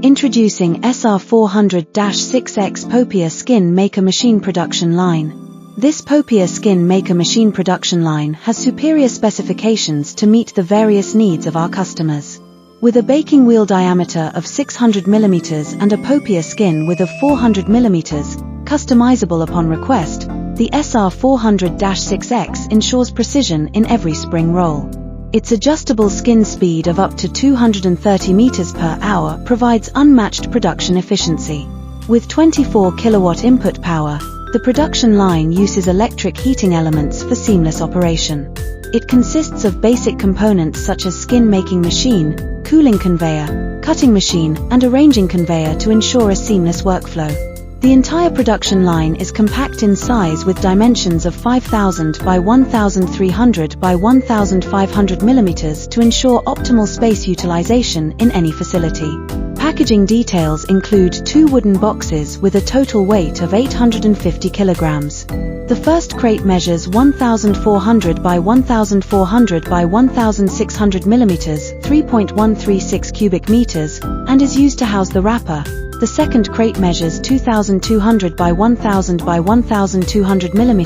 Introducing SR400-6X Popiah Skin Maker Machine Production Line. This Popiah Skin Maker Machine Production Line has superior specifications to meet the various needs of our customers. With a baking wheel diameter of 600 mm and a popiah skin width of 400 mm, customizable upon request, the SR400-6X ensures precision in every spring roll. Its adjustable skin speed of up to 230 meters per hour provides unmatched production efficiency. With 24 kilowatt input power, the production line uses electric heating elements for seamless operation. It consists of basic components such as skin making machine, cooling conveyor, cutting machine, and arranging conveyor to ensure a seamless workflow. The entire production line is compact in size with dimensions of 5000 by 1300 by 1500 mm to ensure optimal space utilization in any facility. Packaging details include 2 wooden boxes with a total weight of 850 kilograms. The first crate measures 1400 by 1400 by 1600 mm, 3.136 cubic meters, and is used to house the wrapper. The second crate measures 2200 by 1000 by 1200 mm,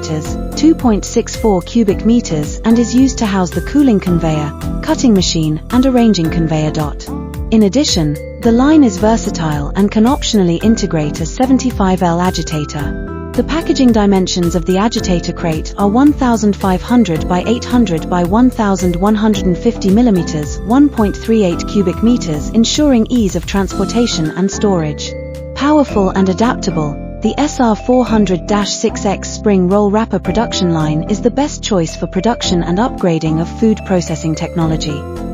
2.64 cubic meters, and is used to house the cooling conveyor, cutting machine, and arranging conveyor. In addition, the line is versatile and can optionally integrate a 75L agitator. The packaging dimensions of the agitator crate are 1500 by 800 by 1150 mm, 1.38 cubic meters, ensuring ease of transportation and storage. Powerful and adaptable, the SR400-6X spring roll wrapper production line is the best choice for production and upgrading of food processing technology.